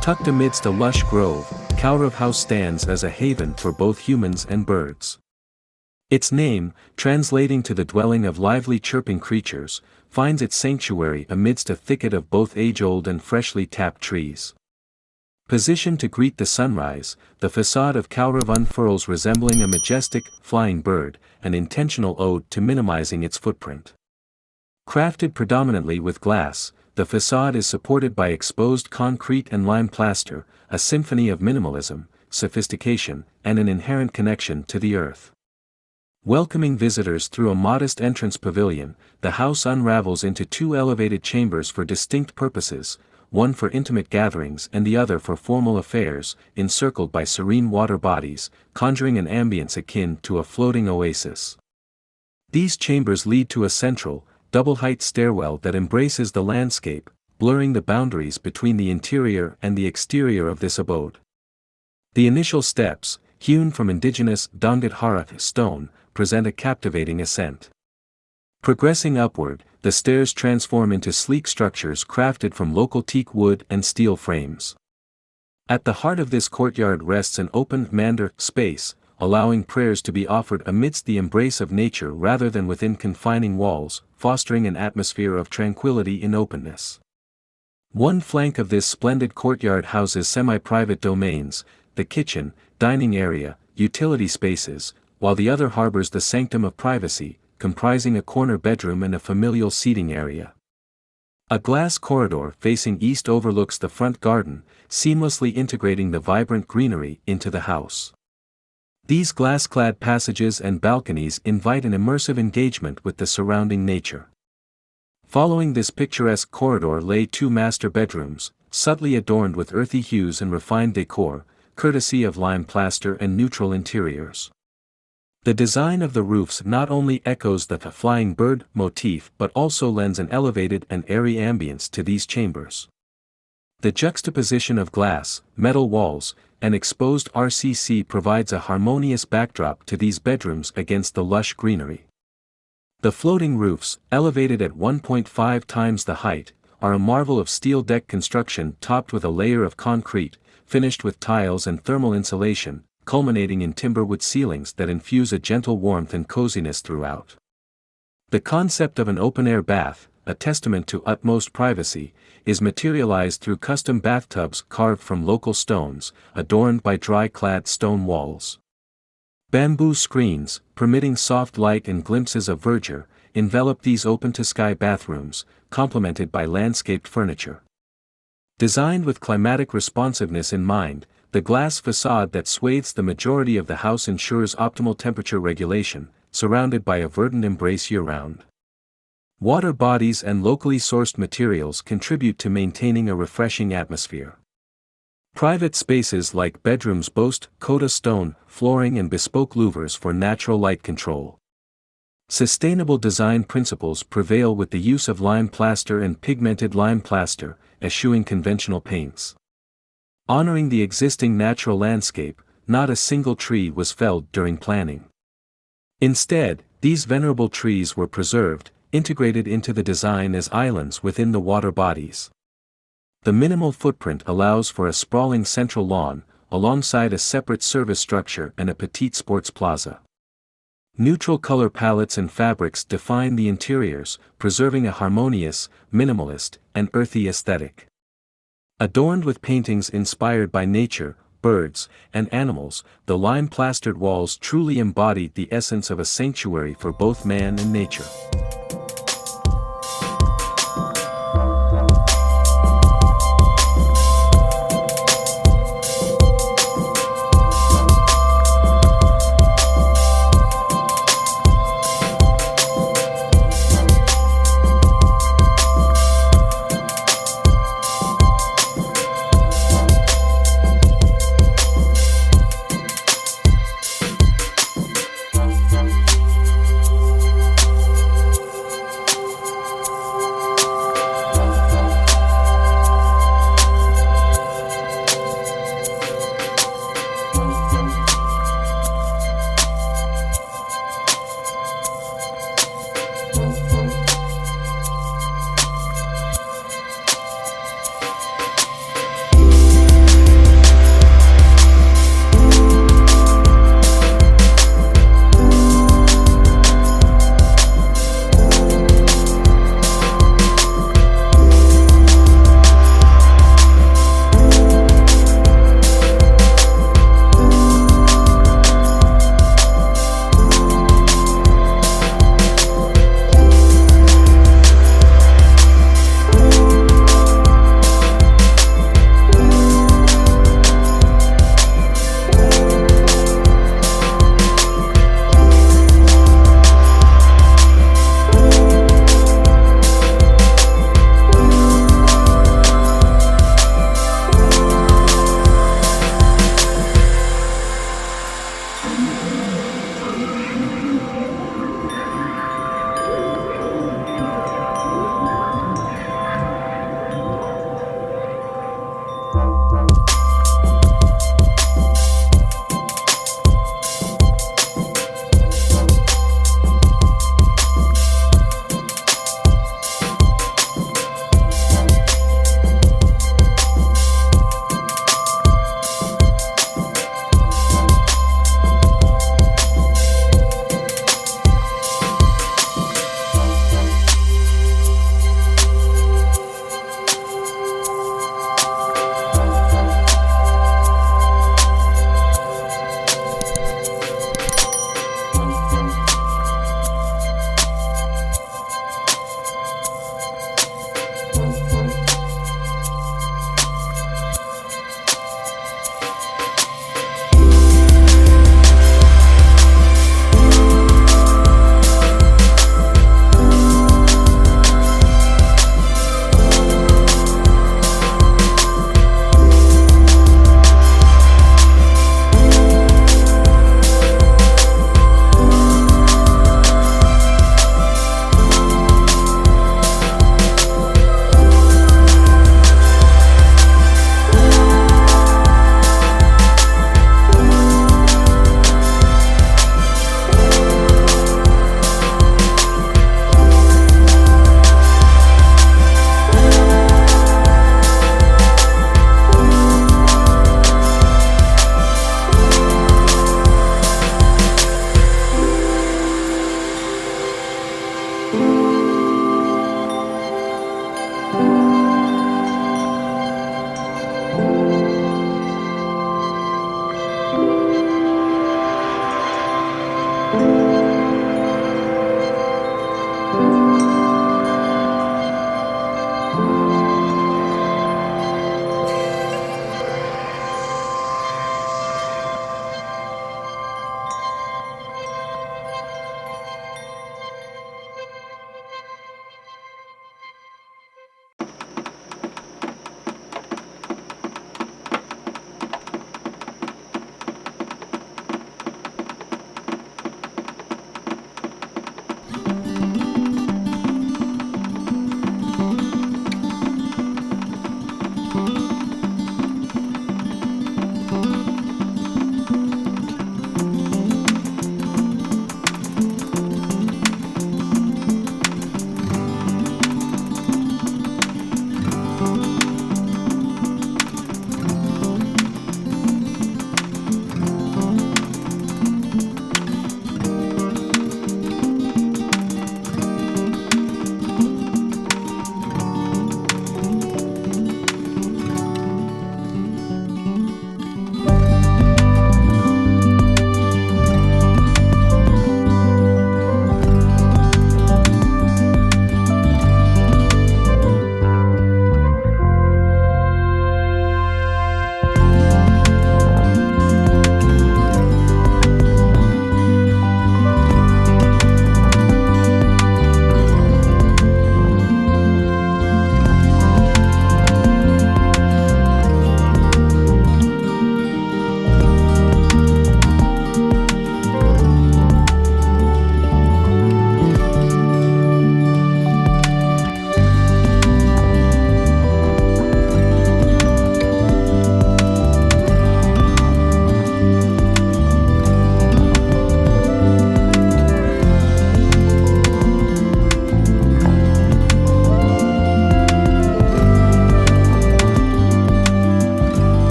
Tucked amidst a lush grove, Kalrav House stands as a haven for both humans and birds. Its name, translating to the dwelling of lively chirping creatures, finds its sanctuary amidst a thicket of both age-old and freshly tapped trees. Positioned to greet the sunrise, the façade of Kalrav unfurls resembling a majestic, flying bird, an intentional ode to minimizing its footprint. Crafted predominantly with glass, the façade is supported by exposed concrete and lime plaster, a symphony of minimalism, sophistication, and an inherent connection to the earth. Welcoming visitors through a modest entrance pavilion, the house unravels into two elevated chambers for distinct purposes, one for intimate gatherings and the other for formal affairs, encircled by serene water bodies, conjuring an ambience akin to a floating oasis. These chambers lead to a central, double-height stairwell that embraces the landscape, blurring the boundaries between the interior and the exterior of this abode. The initial steps, hewn from indigenous Dangat stone, present a captivating ascent. Progressing upward, the stairs transform into sleek structures crafted from local teak wood and steel frames. At the heart of this courtyard rests an open mandir space, allowing prayers to be offered amidst the embrace of nature rather than within confining walls, fostering an atmosphere of tranquility in openness. One flank of this splendid courtyard houses semi-private domains, the kitchen, dining area, utility spaces, while the other harbors the sanctum of privacy, comprising a corner bedroom and a familial seating area. A glass corridor facing east overlooks the front garden, seamlessly integrating the vibrant greenery into the house. These glass-clad passages and balconies invite an immersive engagement with the surrounding nature. Following this picturesque corridor lay two master bedrooms, subtly adorned with earthy hues and refined decor, courtesy of lime plaster and neutral interiors. The design of the roofs not only echoes the flying bird motif but also lends an elevated and airy ambience to these chambers. The juxtaposition of glass, metal walls, and exposed RCC provides a harmonious backdrop to these bedrooms against the lush greenery. The floating roofs, elevated at 1.5 times the height, are a marvel of steel deck construction topped with a layer of concrete, finished with tiles and thermal insulation, culminating in timberwood ceilings that infuse a gentle warmth and coziness throughout. The concept of an open-air bath, a testament to utmost privacy, is materialized through custom bathtubs carved from local stones, adorned by dry-clad stone walls. Bamboo screens, permitting soft light and glimpses of verdure, envelop these open-to-sky bathrooms, complemented by landscaped furniture. Designed with climatic responsiveness in mind, the glass façade that swathes the majority of the house ensures optimal temperature regulation, surrounded by a verdant embrace year-round. Water bodies and locally sourced materials contribute to maintaining a refreshing atmosphere. Private spaces like bedrooms boast coda stone flooring and bespoke louvers for natural light control. Sustainable design principles prevail with the use of lime plaster and pigmented lime plaster, eschewing conventional paints. Honoring the existing natural landscape, not a single tree was felled during planning. Instead, these venerable trees were preserved, integrated into the design as islands within the water bodies. The minimal footprint allows for a sprawling central lawn, alongside a separate service structure and a petite sports plaza. Neutral color palettes and fabrics define the interiors, preserving a harmonious, minimalist, and earthy aesthetic. Adorned with paintings inspired by nature, birds, and animals, the lime-plastered walls truly embody the essence of a sanctuary for both man and nature.